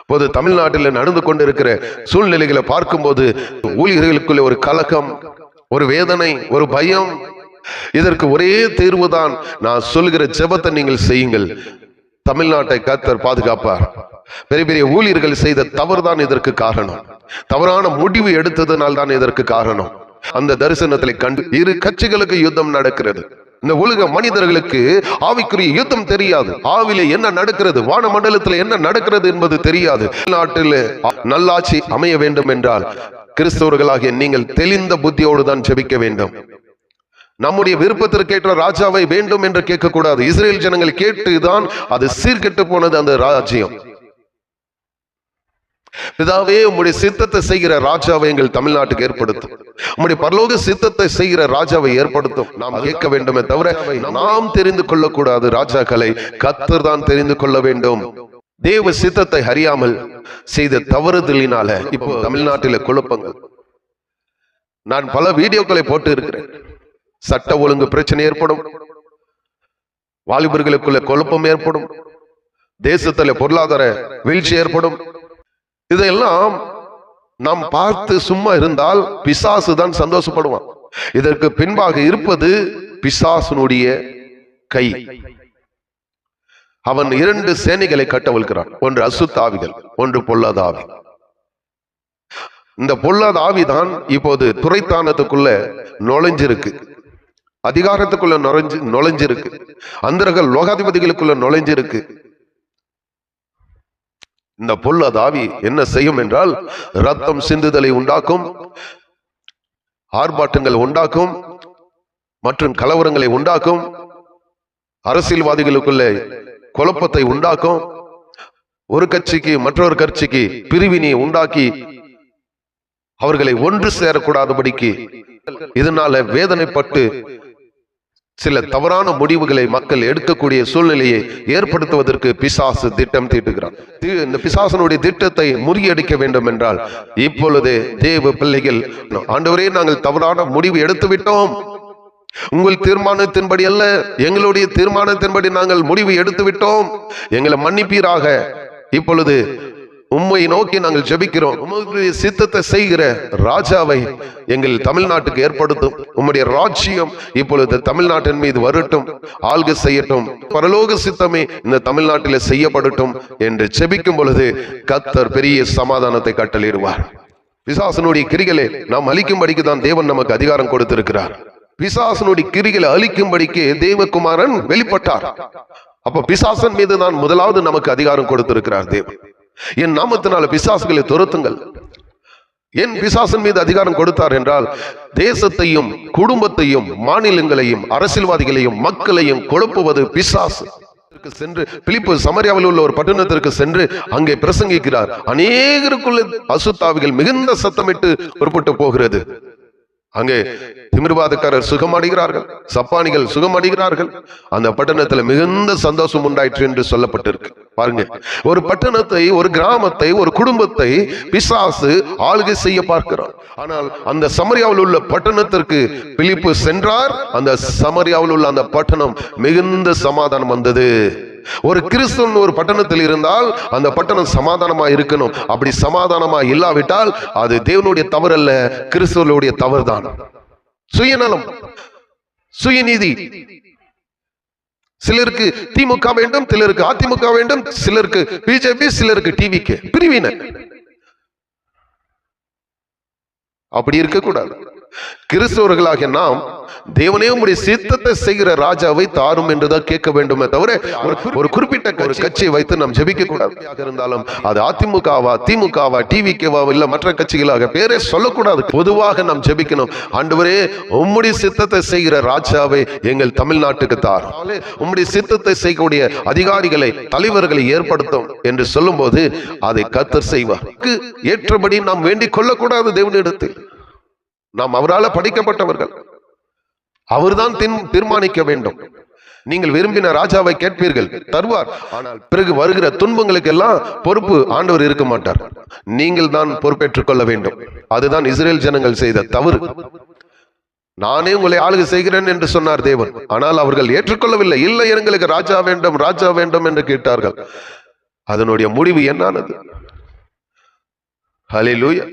இப்போது தமிழ்நாட்டில் நடந்து கொண்டிருக்கிற சூழ்நிலைகளை பார்க்கும்போது ஊழியர்களுக்குள்ள ஒரு கலக்கம், ஒரு வேதனை, ஒரு பயம். இதற்கு ஒரே தீர்வுதான். நான் சொல்கிற ஜெபத்தை நீங்கள் செய்யுங்கள். தமிழ்நாட்டை கர்த்தர் பாதுகாப்பார். பெரிய பெரிய ஊழியர்கள் செய்த தவறுதான் இதற்கு காரணம். தவறான முடிவு எடுத்ததுனால் தான் இதற்கு காரணம். அந்த தரிசனத்தில் கண்டு இரு கட்சிகளுக்கு யுத்தம் நடக்கிறது. இந்த உலக மனிதர்களுக்கு ஆவிக்குரிய யுத்தம் தெரியாது. ஆவிலே என்ன நடக்கிறது, வான மண்டலத்தில் என்ன நடக்கிறது என்பது தெரியாது. நாட்டில் நல்லாட்சி அமைய வேண்டும் என்றால் கிறிஸ்தவர்களாகிய நீங்கள் தெளிந்த புத்தியோடு தான் ஜெபிக்க வேண்டும். நம்முடைய விருப்பத்திற்கேற்ற ராஜாவை வேண்டும் என்று கேட்கக்கூடாது. இஸ்ரேல் ஜனங்கள் கேட்டுதான் அது சீர்கெட்டு போனது அந்த ராஜ்யம். பிதாவே, உம்முடைய சித்தத்தை செய்கிற ராஜாவை எங்கள் தமிழ்நாட்டுக்கு ஏற்படுத்தும். உம்முடைய பரலோக சித்தத்தை செய்கிற ராஜாவை ஏற்படுத்தும். நாம் கேட்க வேண்டுமே தவிர நாம் தெரிந்து கொள்ளக்கூடாது. ராஜாக்களை கர்த்தர் தான் தெரிந்து கொள்ள வேண்டும். தேவ சித்தத்தை அறியாமல் செய்த தவறுதலினால இப்போ தமிழ்நாட்டில குழப்பங்கள். நான் பல வீடியோக்களை போட்டு இருக்கிறேன். சட்ட ஒழுங்கு பிரச்சனை ஏற்படும், வாலிபர்களுக்குள்ள குழப்பம் ஏற்படும், தேசத்துல பொருளாதார வீழ்ச்சி ஏற்படும். இதெல்லாம் நாம் பார்த்து சும்மா இருந்தால் பிசாசு தான் சந்தோஷப்படுவான். இதற்கு பின்பாக இருப்பது பிசாசுனுடைய கை. அவன் 2 சேனைகளை கட்டவிழ்கிறான். ஒன்று அசுத்த ஆவிகள், ஒன்று பொல்லாத ஆவி. இந்த பொல்லாத ஆவிதான் இப்போது துரைத்தானத்துக்குள்ள நுழைஞ்சிருக்கு, அதிகாரத்துக்குள்ள நுழைஞ்சிருக்கு, அந்தரக லோகாதிபதிகளுக்குள்ள நுழைஞ்சிருக்கு. இந்த பொல்லாத ஆவி என்ன செய்யும் என்றால் ரத்தம் சிந்துதலை உண்டாக்கும், ஆர்ப்பாட்டங்கள் உண்டாக்கும், மற்றும் கலவரங்களை உண்டாக்கும், அரசியல்வாதிகளுக்குள்ள குழப்பத்தை உண்டாக்கும், ஒரு கட்சிக்கு மற்றொரு கட்சிக்கு பிரிவினை உண்டாக்கி அவர்களை ஒன்று சேரக்கூடாதபடிக்கு இதனால வேதனைப்பட்டு சில தவறான முடிவுகளை மக்கள் எடுக்கக்கூடிய சூழ்நிலையை ஏற்படுத்துவதற்கு பிசாசு திட்டம் தீட்டுகிறான். இந்த பிசாசனுடைய திட்டத்தை முறியடிக்க வேண்டும் என்றால் இப்பொழுது தேவ பிள்ளைகள், ஆண்டவரே, நாங்கள் தவறான முடிவு எடுத்து விட்டோம், உங்கள் தீர்மானத்தின்படி அல்ல, எங்களுடைய தீர்மானத்தின்படி நாங்கள் முடிவு எடுத்து விட்டோம், எங்களை மன்னிப்பீராக. இப்பொழுது உம்மை நோக்கி நாங்கள் ஜெபிக்கிறோம். உம்முடைய சித்தத்தை செய்கிற ராஜாவை எங்கள் தமிழ்நாட்டுக்கு ஏற்படுத்தும். உம்முடைய ராஜ்யம் இப்பொழுது தமிழ்நாட்டின் மீது வரட்டும், ஆள்கை செய்யட்டும், பரலோக சித்தமே இந்த தமிழ்நாட்டில் செய்யப்படட்டும் என்று ஜெபிக்கும் பொழுது கர்த்தர் பெரிய சமாதானத்தை கட்டளையிடுவார். பிசாசனுடைய கிரிகளை நாம் அழிக்கும்படிக்கு தான் தேவன் நமக்கு அதிகாரம் கொடுத்திருக்கிறார். பிசாசனுடைய கிரிகளை அழிக்கும்படிக்கு தேவகுமாரன் வெளிப்பட்டார். அப்ப பிசாசன் மீது தான் முதலாவது நமக்கு அதிகாரம் கொடுத்திருக்கிறார் தேவன். என் நாமத்தினால பிசாசுகளை துரத்துங்கள். என் பிசாசன் மீது அதிகாரம் கொடுத்தார் என்றால் தேசத்தையும் குடும்பத்தையும் மாநிலங்களையும் அரசியல்வாதிகளையும் மக்களையும் குழப்புவது பிசாசு. சென்று பிலிப்பு சமரியாவில் உள்ள ஒரு பட்டணத்திற்கு சென்று அங்கே பிரசங்கிக்கிறார். அநேகருக்குள்ள அசுத்தாவிகள் மிகுந்த சத்தமிட்டு புறப்பட்டு போகிறது. அங்கே திமிர்வாதக்காரர் சுகமடைகிறார்கள், சப்பானிகள் சுகமடைகிறார்கள். அந்த பட்டணத்தில் மிகுந்த சந்தோஷம் உண்டாயிற்று என்று சொல்லப்பட்டிருக்கு. பாருங்க, ஒரு பட்டணத்தை, ஒரு கிராமத்தை, ஒரு குடும்பத்தை பிசாசு ஆளுகை செய்ய பார்க்கிறார். ஆனால் அந்த சமரியாவில் உள்ள பட்டணத்திற்கு பிலிப்பு சென்றார். அந்த சமரியாவில் உள்ள அந்த பட்டணம் மிகுந்த சமாதானம் வந்தது. ஒரு கிறிஸ்தவன் ஒரு பட்டணத்தில் இருந்தால் அந்த பட்டணம் சமாதானமா இருக்கணும். அப்படி சமாதானமா இல்லாவிட்டால் அது தேவனுடைய தவறு அல்ல, கிறிஸ்தவனுடைய தவறு தான். சுயநலம், சுயநீதி. சிலருக்கு திமுக வேண்டும், சிலருக்கு அதிமுக வேண்டும், சிலருக்கு பிஜேபி, சிலருக்கு டிவிக்கு பிரிவினை. அப்படி இருக்கக்கூடாது. கிறிஸ்தவர்களாகிய நாம் தேவனே உம்முடைய சித்தத்தை செய்கிற ராஜாவை தாரும் என்றுதான் கேட்க வேண்டுமே தவிர ஒரு குறிப்பிட்ட ஒரு கட்சியை வைத்து நாம் ஜெபிக்க கூடாது. இருந்தாலும் அது அதிமுகவா, திமுகவா, டிவிக்கவா, இல்ல மற்ற கட்சிகளாக பேரே சொல்லக்கூடாது. பொதுவாக நாம் ஜெபிக்கணும். ஆண்டவரே, உம்முடைய சித்தத்தை செய்கிற ராஜாவை எங்கள் தமிழ்நாட்டுக்கு தாரும், உம்முடைய சித்தத்தை செய்யக்கூடிய அதிகாரிகளை, தலைவர்களை ஏற்படுத்தும் என்று சொல்லும் போது அதை கர்த்தர் செய்வார். ஏற்றபடி நாம் வேண்டிக் கொள்ளக்கூடாது. தேவனிடத்தில் நாம் அவரால் படைக்கப்பட்டவர்கள், அவர்தான் தீர்மானிக்க வேண்டும். நீங்கள் விரும்பின ராஜாவை கேட்பீர்கள், தருவார். ஆனால் பிறகு வருகிற துன்பங்களுக்கு எல்லாம் பொறுப்பு ஆண்டவர் இருக்க மாட்டார், நீங்கள் தான் பொறுப்பேற்றுக் கொள்ள வேண்டும். அதுதான் இஸ்ரேல் ஜனங்கள் செய்த தவறு. நானே உங்களை ஆளுகை செய்கிறேன் என்று சொன்னார் தேவன். ஆனால் அவர்கள் ஏற்றுக்கொள்ளவில்லை. இல்லை, எங்களுக்கு ராஜா வேண்டும், ராஜா வேண்டும் என்று கேட்டார்கள். அதனுடைய முடிவு என்னானது? ஹல்லேலூயா.